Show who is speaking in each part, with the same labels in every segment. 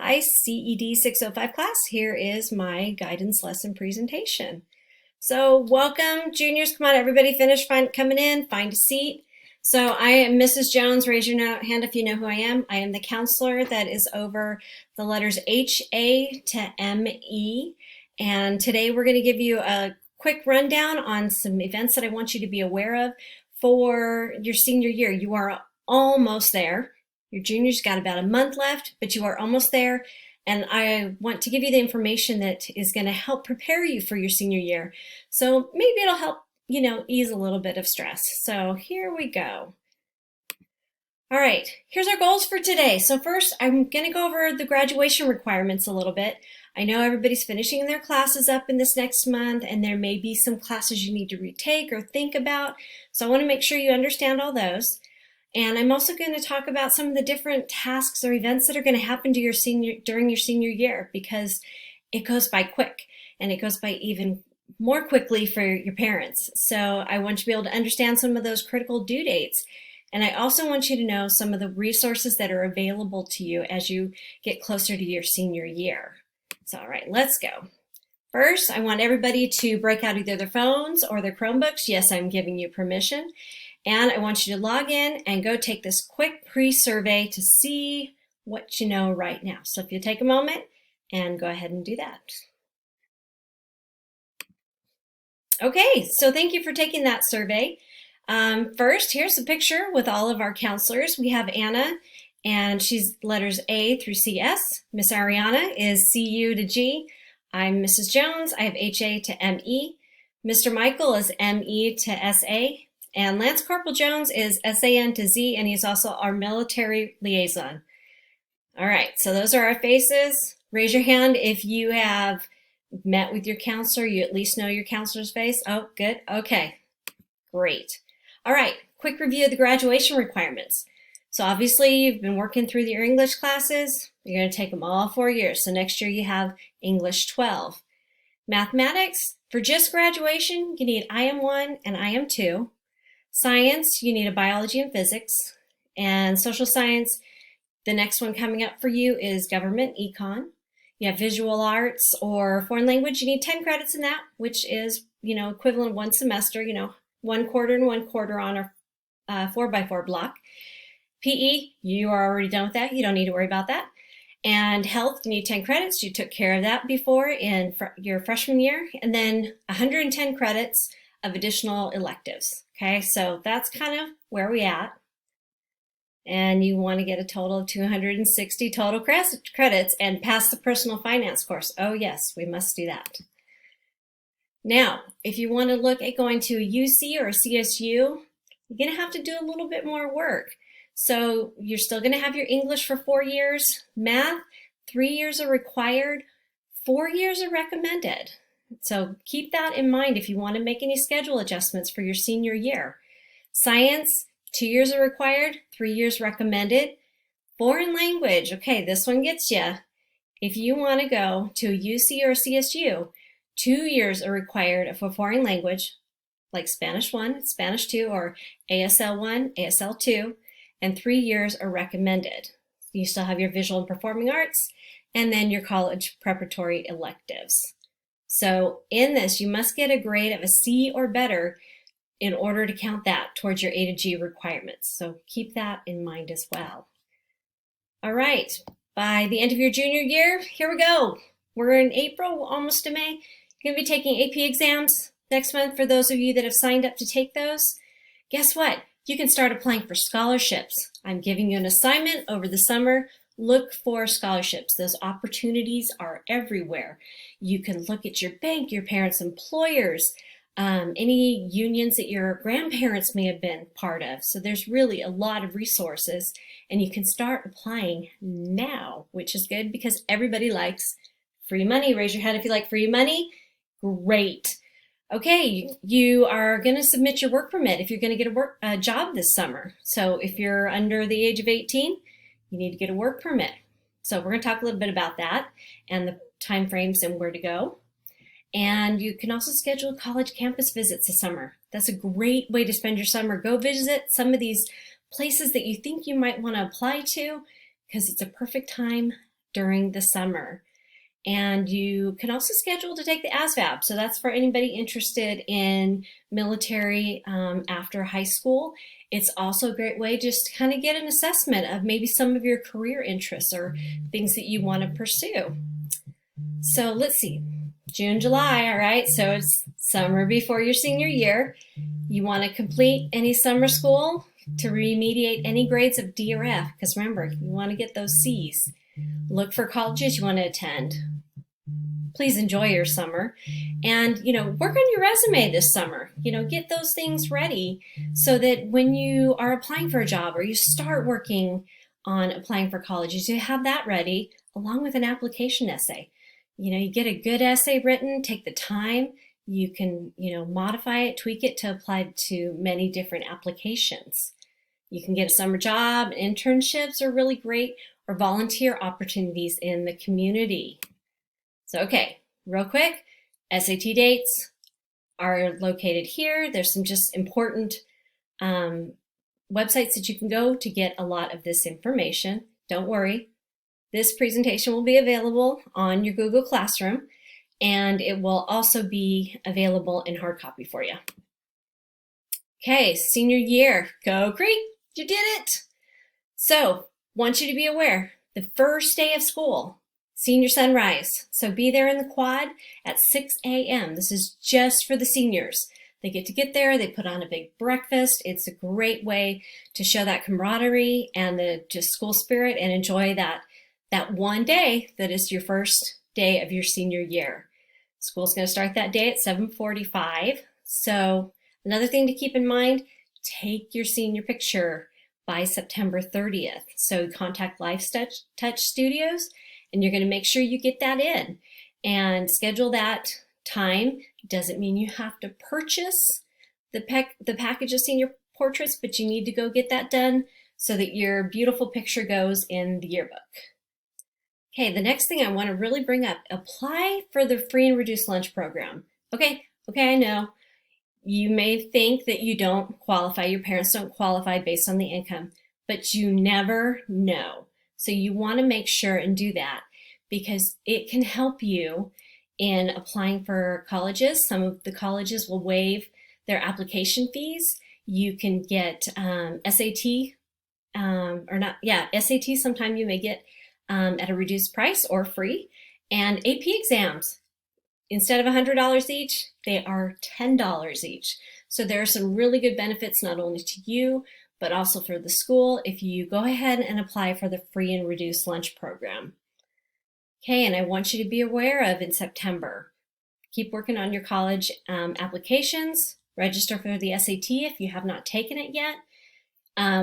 Speaker 1: Hi, CED 605 class. Here is my guidance lesson presentation. So welcome, juniors. Come on, everybody finish coming in, find a seat. So I am Mrs. Jones. Raise your hand if you know who I am. I am the counselor that is over the letters H-A to M-E. And today we're going to give you a quick rundown on some events that I want you to be aware of for your senior year. You are almost there. Your junior's got about a month left, but you are almost there. And I want to give you the information that is going to help prepare you for your senior year. So maybe it'll help, ease a little bit of stress. So here we go. All right, here's our goals for today. So first, I'm going to go over the graduation requirements a little bit. I know everybody's finishing their classes up in this next month, and there may be some classes you need to retake or think about. So I want to make sure you understand all those. And I'm also going to talk about some of the different tasks or events that are going to happen to during your senior year, because it goes by quick, and it goes by even more quickly for your parents. So I want you to be able to understand some of those critical due dates. And I also want you to know some of the resources that are available to you as you get closer to your senior year. So, all right, let's go. First, I want everybody to break out either their phones or their Chromebooks. Yes, I'm giving you permission. And I want you to log in and go take this quick pre-survey to see what you know right now. So if you take a moment and go ahead and do that. Okay, so thank you for taking that survey. First, here's a picture with all of our counselors. We have Anna, and she's letters A through CS. Miss Ariana is CU to G. I'm Mrs. Jones. I have HA to ME. Mr. Michael is ME to SA. And Lance Corporal Jones is SAN to Z, and he's also our military liaison. All right, so those are our faces. Raise your hand if you have met with your counselor. You at least know your counselor's face. Oh, good. Okay, great. All right, quick review of the graduation requirements. So obviously you've been working through your English classes. You're going to take them all 4 years. So next year you have English 12. Mathematics, for just graduation, you need IM1 and IM2. Science, you need a biology and physics. And social science, the next one coming up for you is government econ. You have visual arts or foreign language, you need 10 credits in that, which is, equivalent of one semester, 1 quarter and 1 quarter on a 4x4 block. PE, you are already done with that. You don't need to worry about that. And health, you need 10 credits. You took care of that before in your freshman year. And then 110 credits of additional electives. Okay, so that's kind of where we at. And you want to get a total of 260 total credits and pass the personal finance course. Oh yes, we must do that. Now, if you want to look at going to a UC or a CSU, you're going to have to do a little bit more work. So you're still going to have your English for 4 years. Math, 3 years are required. 4 years are recommended. So keep that in mind if you want to make any schedule adjustments for your senior year. Science, 2 years are required, 3 years recommended. Foreign language, okay, this one gets you. If you want to go to a UC or a CSU, 2 years are required for foreign language, like Spanish 1, Spanish 2, or ASL 1, ASL 2, and 3 years are recommended. You still have your visual and performing arts, and then your college preparatory electives. So in this, you must get a grade of a C or better in order to count that towards your A to G requirements. So keep that in mind as well. All right, by the end of your junior year, here we go. We're in April, almost to May. You're going to be taking AP exams next month for those of you that have signed up to take those. Guess what? You can start applying for scholarships. I'm giving you an assignment over the summer. Look for scholarships. Those opportunities are everywhere. You can look at your bank, your parents' employers, any unions that your grandparents may have been part of. So there's really a lot of resources, and you can start applying now, which is good because everybody likes free money. Raise your hand if you like free money. Great. Okay, you are going to submit your work permit if you're going to get a job this summer. So if you're under the age of 18, you need to get a work permit. So we're going to talk a little bit about that and the time frames and where to go. And you can also schedule college campus visits this summer. That's a great way to spend your summer. Go visit some of these places that you think you might want to apply to, because it's a perfect time during the summer. And you can also schedule to take the ASVAB. So that's for anybody interested in military after high school. It's also a great way just to kind of get an assessment of maybe some of your career interests or things that you want to pursue. So let's see, June, July, all right, so it's summer before your senior year. You want to complete any summer school to remediate any grades of D or F, because remember, you want to get those C's. Look for colleges you want to attend. Please enjoy your summer, and work on your resume this summer. Get those things ready so that when you are applying for a job or you start working on applying for colleges, you have that ready along with an application essay. You get a good essay written, take the time. You can, modify it, tweak it to apply to many different applications. You can get a summer job. Internships are really great, or volunteer opportunities in the community. So, okay, real quick, SAT dates are located here. There's some just important websites that you can go to get a lot of this information. Don't worry. This presentation will be available on your Google Classroom, and it will also be available in hard copy for you. Okay, senior year, go Creek, you did it. So, want you to be aware, the first day of school, senior sunrise. So be there in the quad at 6 a.m. This is just for the seniors. They get there, they put on a big breakfast. It's a great way to show that camaraderie and the just school spirit and enjoy that one day that is your first day of your senior year. School's going to start that day at 7:45. So another thing to keep in mind, take your senior picture by September 30th. So contact Life Touch Studios, and you're going to make sure you get that in and schedule that time. Doesn't mean you have to purchase the package of senior portraits, but you need to go get that done so that your beautiful picture goes in the yearbook. Okay, the next thing I want to really bring up, apply for the free and reduced lunch program. Okay, I know. You may think that you don't qualify, your parents don't qualify based on the income, but you never know. So you want to make sure and do that because it can help you in applying for colleges. Some of the colleges will waive their application fees. You can get SAT, SAT sometime you may get at a reduced price or free. And AP exams, instead of $100 each, they are $10 each. So there are some really good benefits not only to you, but also for the school if you go ahead and apply for the free and reduced lunch program. Okay, and I want you to be aware of in September, keep working on your college applications, register for the SAT if you have not taken it yet.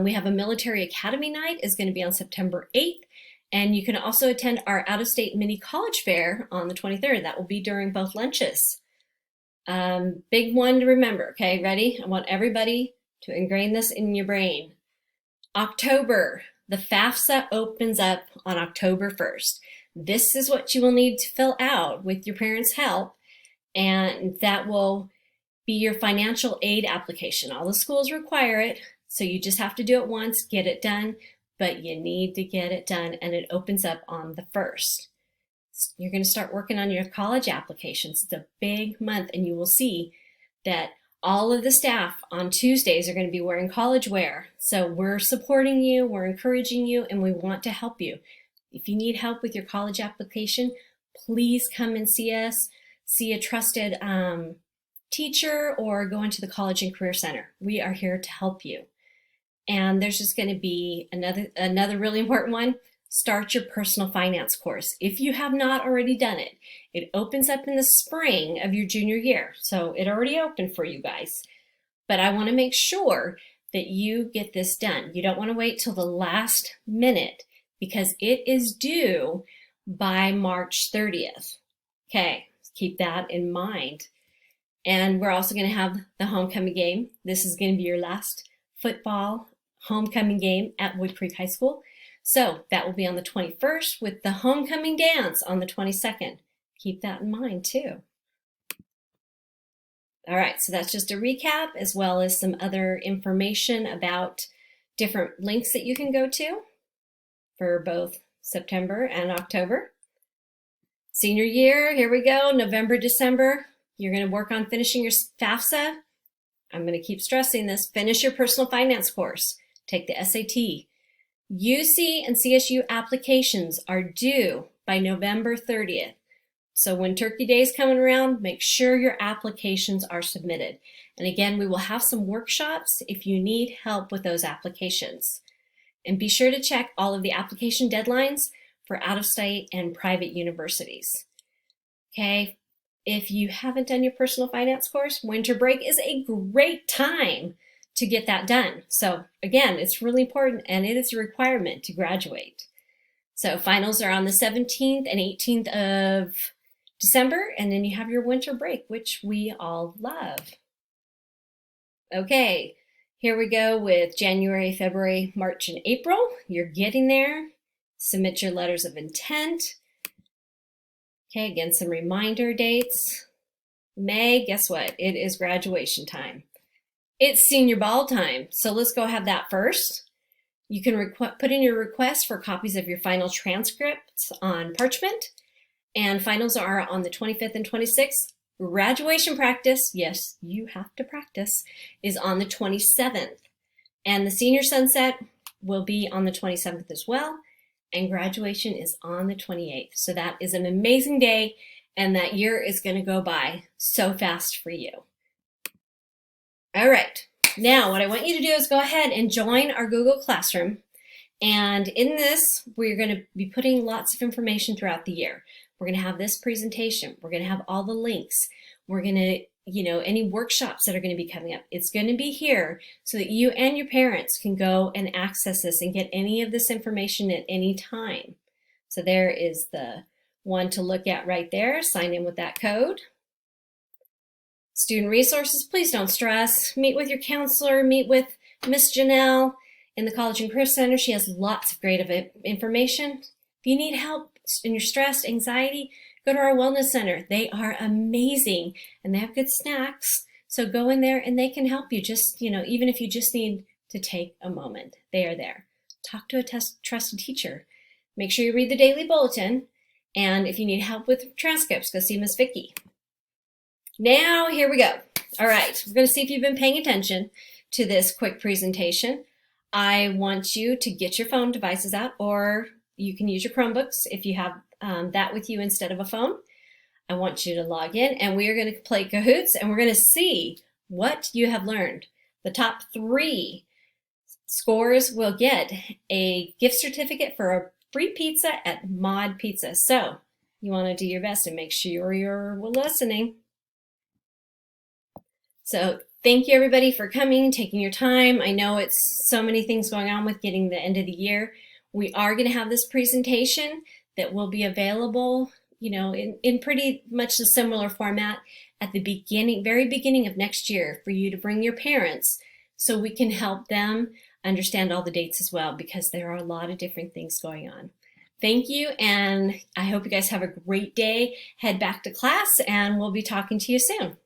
Speaker 1: We have a military academy night is going to be on September 8th. And you can also attend our out-of-state mini college fair on the 23rd. That will be during both lunches. Big one to remember, okay, ready? I want everybody to ingrain this in your brain. October, the FAFSA opens up on October 1st. This is what you will need to fill out with your parents' help, and that will be your financial aid application. All the schools require it, so you just have to do it once, get it done. But you need to get it done, and it opens up on the 1st. You're going to start working on your college applications. It's a big month, and you will see that all of the staff on Tuesdays are going to be wearing college wear. So we're supporting you, we're encouraging you, and we want to help you. If you need help with your college application, please come and see us, see a trusted teacher, or go into the College and Career Center. We are here to help you. And there's just going to be another really important one. Start your personal finance course. If you have not already done it, it opens up in the spring of your junior year. So it already opened for you guys. But I want to make sure that you get this done. You don't want to wait till the last minute because it is due by March 30th. Okay, keep that in mind. And we're also going to have the homecoming game. This is going to be your last football homecoming game at Wood Creek High School. So that will be on the 21st with the homecoming dance on the 22nd. Keep that in mind too. All right, so that's just a recap as well as some other information about different links that you can go to for both September and October. Senior year, here we go, November, December. You're going to work on finishing your FAFSA. I'm going to keep stressing this. Finish your personal finance course. Take the SAT. UC and CSU applications are due by November 30th. So when Turkey Day is coming around, make sure your applications are submitted. And again, we will have some workshops if you need help with those applications. And be sure to check all of the application deadlines for out-of-state and private universities. Okay, if you haven't done your personal finance course, winter break is a great time to get that done. So again, it's really important and it is a requirement to graduate. So finals are on the 17th and 18th of December, and then you have your winter break, which we all love. Okay, here we go with January, February, March, and April. You're getting there. Submit your letters of intent. Okay, again, some reminder dates. May, guess what? It is graduation time. It's senior ball time, so let's go have that first. You can put in your request for copies of your final transcripts on parchment, and finals are on the 25th and 26th. Graduation practice, yes, you have to practice, is on the 27th. And the senior sunset will be on the 27th as well. And graduation is on the 28th. So that is an amazing day. And that year is going to go by so fast for you. All right. Now, what I want you to do is go ahead and join our Google Classroom. And in this, we're going to be putting lots of information throughout the year. We're going to have this presentation. We're going to have all the links. We're going to, any workshops that are going to be coming up. It's going to be here so that you and your parents can go and access this and get any of this information at any time. So there is the one to look at right there. Sign in with that code. Student resources, please don't stress. Meet with your counselor, meet with Miss Janelle in the College and Career Center. She has lots of great information. If you need help and you're stressed, anxiety, go to our Wellness Center. They are amazing and they have good snacks. So go in there and they can help you just, even if you just need to take a moment, they are there. Talk to a trusted teacher. Make sure you read the daily bulletin. And if you need help with transcripts, go see Miss Vicki. Now, here we go. All right, we're going to see if you've been paying attention to this quick presentation. I want you to get your phone devices out, or you can use your Chromebooks if you have that with you instead of a phone. I want you to log in, and we are going to play Kahoots, and we're going to see what you have learned. The top 3 scores will get a gift certificate for a free pizza at Mod Pizza. So you want to do your best and make sure you're listening. So thank you everybody for coming, taking your time. I know it's so many things going on with getting the end of the year. We are going to have this presentation that will be available, in pretty much a similar format at the very beginning of next year for you to bring your parents so we can help them understand all the dates as well, because there are a lot of different things going on. Thank you, and I hope you guys have a great day. Head back to class, and we'll be talking to you soon.